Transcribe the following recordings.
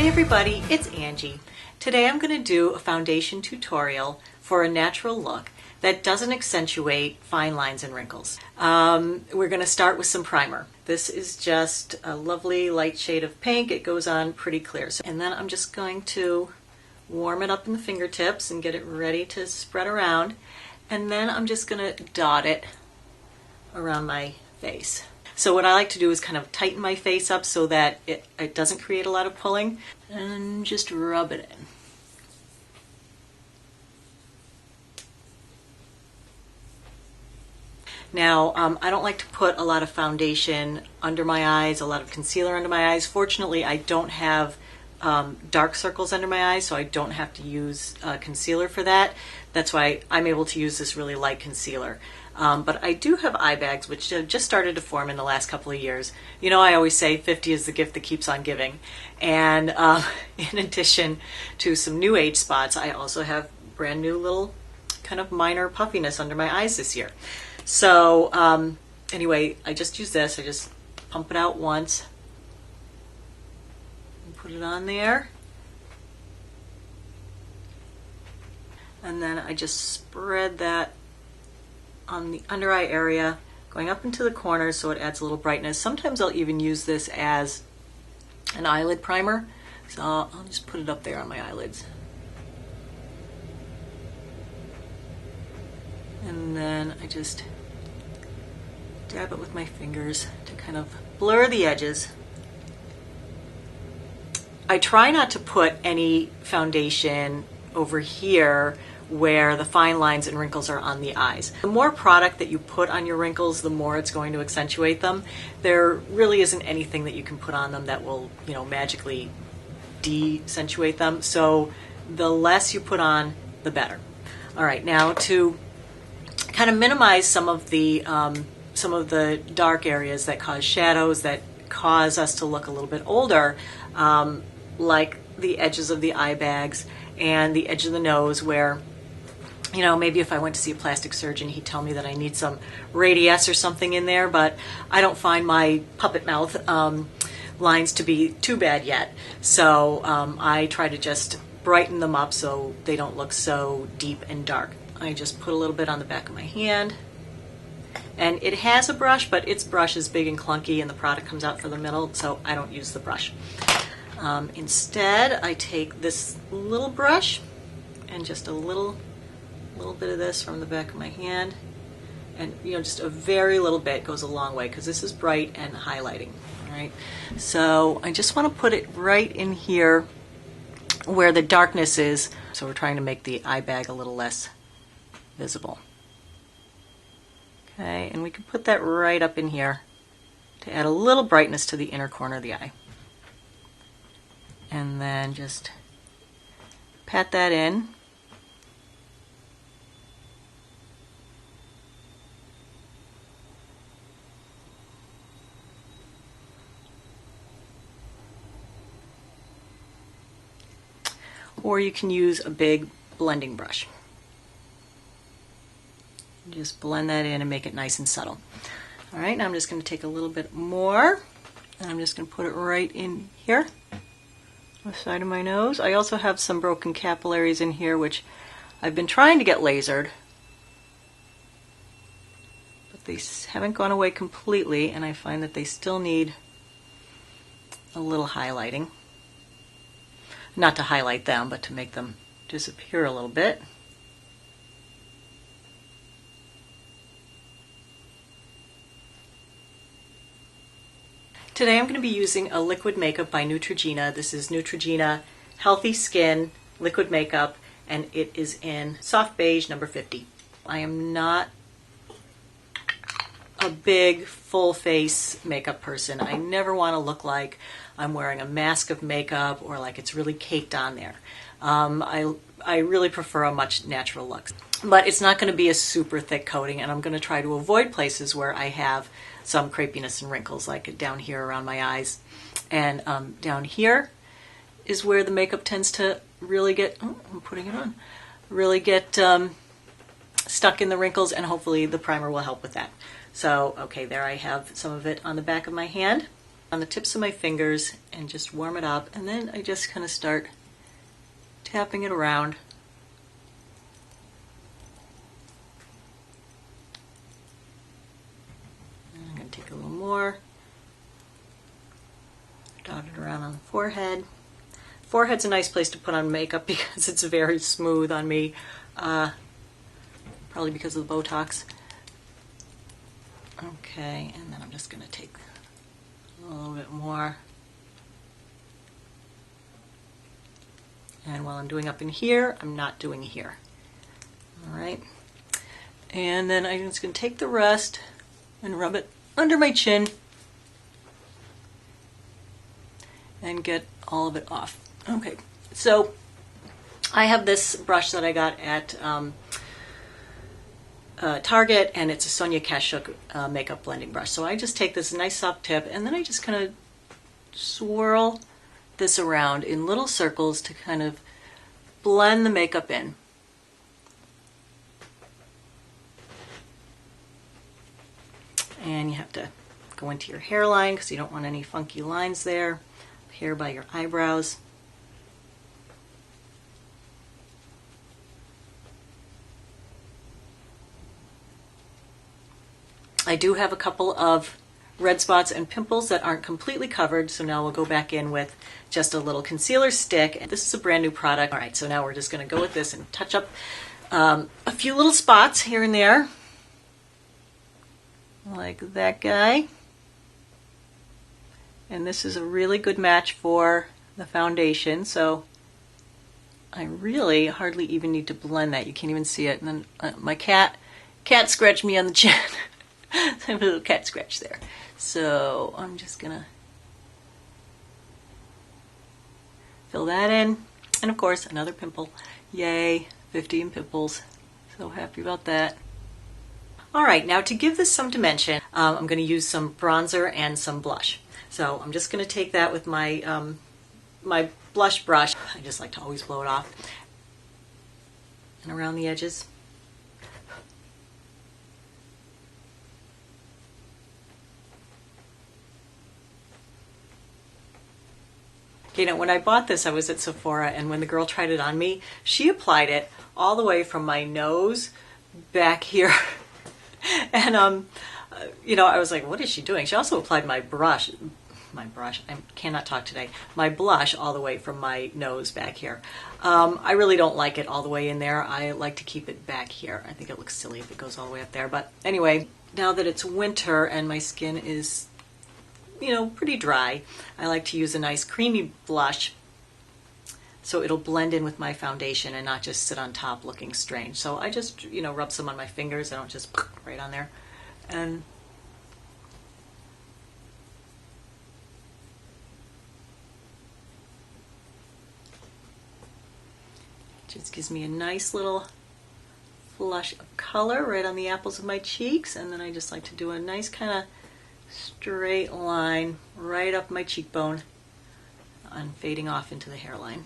Hi everybody, it's Angie. Today I'm going to do a foundation tutorial for a natural look that doesn't accentuate fine lines and wrinkles. We're going to start with some primer. This is just a lovely light shade of pink. It goes on pretty clear. And then I'm just going to warm it up in the fingertips and get it ready to spread around. And then I'm just going to dot it around my face. So what I like to do is kind of tighten my face up so that it doesn't create a lot of pulling, and just rub it in. Now, I don't like to put a lot of foundation under my eyes, a lot of concealer under my eyes. Fortunately, I don't have dark circles under my eyes, so I don't have to use concealer for that. That's why I'm able to use this really light concealer. But I do have eye bags, which have just started to form in the last couple of years. You know, I always say 50 is the gift that keeps on giving. And in addition to some new age spots, I also have brand new little kind of minor puffiness under my eyes this year. So anyway, I just use this. I just pump it out once and put it on there. And then I just spread that on the under eye area, going up into the corners so it adds a little brightness. Sometimes I'll even use this as an eyelid primer. So I'll just put it up there on my eyelids. And then I just dab it with my fingers to kind of blur the edges. I try not to put any foundation over here where the fine lines and wrinkles are on the eyes. The more product that you put on your wrinkles, the more it's going to accentuate them. There really isn't anything that you can put on them that will, you know, magically de-accentuate them. So the less you put on, the better. All right, now to kind of minimize some of the dark areas that cause shadows, that cause us to look a little bit older, like the edges of the eye bags and the edge of the nose, where, you know, maybe if I went to see a plastic surgeon, he'd tell me that I need some radius or something in there, but I don't find my puppet mouth lines to be too bad yet. So I try to just brighten them up so they don't look so deep and dark. I just put a little bit on the back of my hand. And it has a brush, but its brush is big and clunky and the product comes out for the middle, so I don't use the brush. Instead, I take this little brush and just a little bit of this from the back of my hand, and, you know, just a very little bit goes a long way because this is bright and highlighting. All right, so I just want to put it right in here where the darkness is. So we're trying to make the eye bag a little less visible. Okay, and we can put that right up in here to add a little brightness to the inner corner of the eye. And then just pat that in. Or you can use a big blending brush. Just blend that in and make it nice and subtle. All right, now I'm just going to take a little bit more, and I'm just going to put it right in here, on the side of my nose. I also have some broken capillaries in here, which I've been trying to get lasered, but they haven't gone away completely, and I find that they still need a little highlighting. Not to highlight them, but to make them disappear a little bit. Today I'm going to be using a liquid makeup by Neutrogena. This is Neutrogena Healthy Skin Liquid Makeup, and it is in Soft Beige number 50. I am not a big full face makeup person. I never want to look like I'm wearing a mask of makeup or like it's really caked on there. I really prefer a much natural look. But it's not going to be a super thick coating, and I'm going to try to avoid places where I have some crepiness and wrinkles, like down here around my eyes. And down here is where the makeup tends to really get, I'm putting it on, really get stuck in the wrinkles, and hopefully the primer will help with that. So, okay, there I have some of it on the back of my hand. on the tips of my fingers and just warm it up, and then I just kind of start tapping it around. And I'm going to take a little more, dot it around on the forehead. Forehead's a nice place to put on makeup because it's very smooth on me, probably because of the Botox. Okay, and then I'm just going to take a little bit more. And while I'm doing up in here, I'm not doing here. All right. And then I'm just going to take the rest and rub it under my chin and get all of it off. Okay, so I have this brush that I got at Target, and it's a Sonia Kashuk makeup blending brush. So I just take this nice soft tip, and then I just kind of swirl this around in little circles to kind of blend the makeup in. And you have to go into your hairline because you don't want any funky lines there. Here by your eyebrows. I do have a couple of red spots and pimples that aren't completely covered, so now we'll go back in with just a little concealer stick. This is a brand new product. All right, so now we're just going to go with this and touch up a few little spots here and there, like that guy. And this is a really good match for the foundation, so I really hardly even need to blend that. You can't even see it. And then my cat scratched me on the chin. I have a little cat scratch there. So I'm just gonna fill that in. And of course, another pimple. Yay, 15 pimples. So happy about that. All right, now to give this some dimension, I'm going to use some bronzer and some blush. So I'm just going to take that with my my blush brush. I just like to always blow it off. And around the edges. You know, when I bought this, I was at Sephora, and when the girl tried it on me, she applied it all the way from my nose back here. And, you know, I was like, what is she doing? She also applied my blush, I cannot talk today, my blush all the way from my nose back here. I really don't like it all the way in there. I like to keep it back here. I think it looks silly if it goes all the way up there. But anyway, now that it's winter and my skin is, you know, pretty dry, I like to use a nice creamy blush so it'll blend in with my foundation and not just sit on top looking strange. So I just, you know, rub some on my fingers. I don't just right on there. And just gives me a nice little flush of color right on the apples of my cheeks. And then I just like to do a nice kind of straight line right up my cheekbone and fading off into the hairline.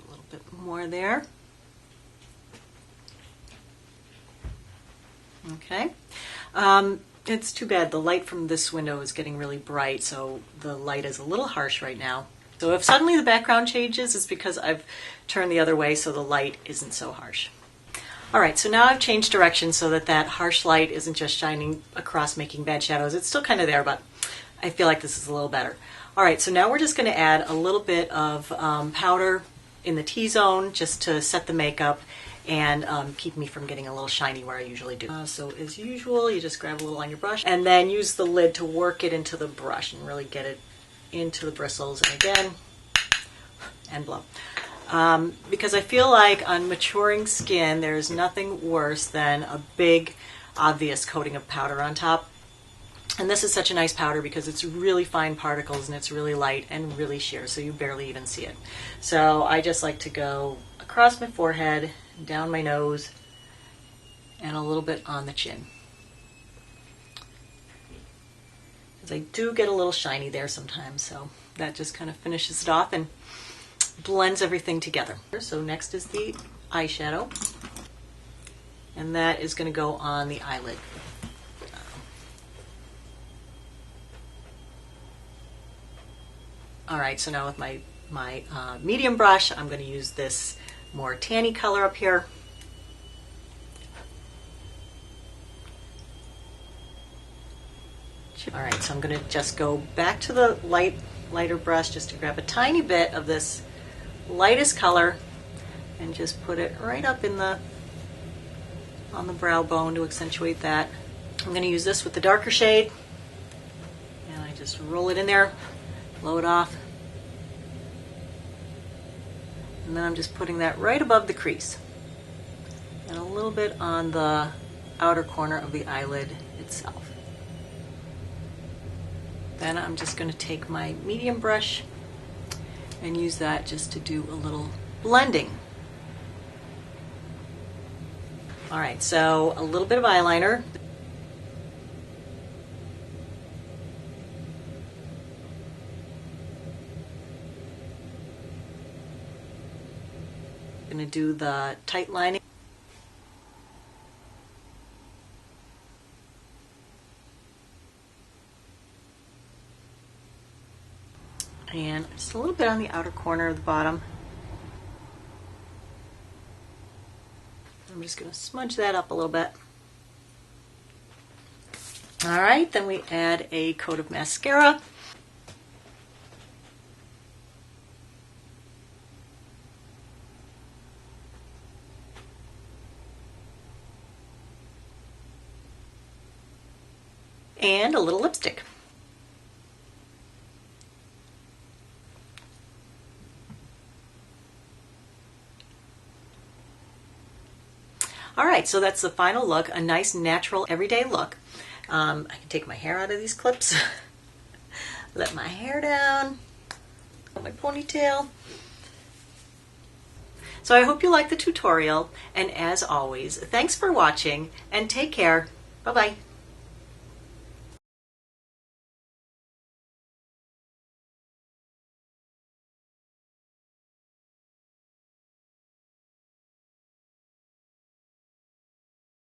A little bit more there. Okay. It's too bad the light from this window is getting really bright, so the light is a little harsh right now. So if suddenly the background changes, it's because I've turned the other way so the light isn't so harsh. All right, so now I've changed direction so that that harsh light isn't just shining across making bad shadows. It's still kind of there, but I feel like this is a little better. All right, so now we're just going to add a little bit of powder in the T-zone just to set the makeup and keep me from getting a little shiny where I usually do. So as usual, you just grab a little on your brush and then use the lid to work it into the brush and really get it into the bristles, and again, and blow. Because I feel like on maturing skin, there's nothing worse than a big, obvious coating of powder on top. And this is such a nice powder because it's really fine particles and it's really light and really sheer, so you barely even see it. So I just like to go across my forehead, down my nose, and a little bit on the chin. Because I do get a little shiny there sometimes, so that just kind of finishes it off and blends everything together. So next is the eyeshadow, and that is going to go on the eyelid. All right, so now with my medium brush, I'm going to use this more tanny color up here. All right, so I'm going to just go back to the lighter brush just to grab a tiny bit of this lightest color and just put it right up in on the brow bone to accentuate that. I'm going to use this with the darker shade, and I just roll it in there, blow it off. And then I'm just putting that right above the crease and a little bit on the outer corner of the eyelid itself. Then I'm just going to take my medium brush and use that just to do a little blending. All right, so a little bit of eyeliner. I'm going to do the tight lining. And just a little bit on the outer corner of the bottom. I'm just going to smudge that up a little bit. All right, then we add a coat of mascara. And a little lipstick. All right, so that's the final look, a nice natural everyday look. I can take my hair out of these clips, let my hair down, my ponytail. So I hope you liked the tutorial, and as always, thanks for watching and take care. Bye-bye.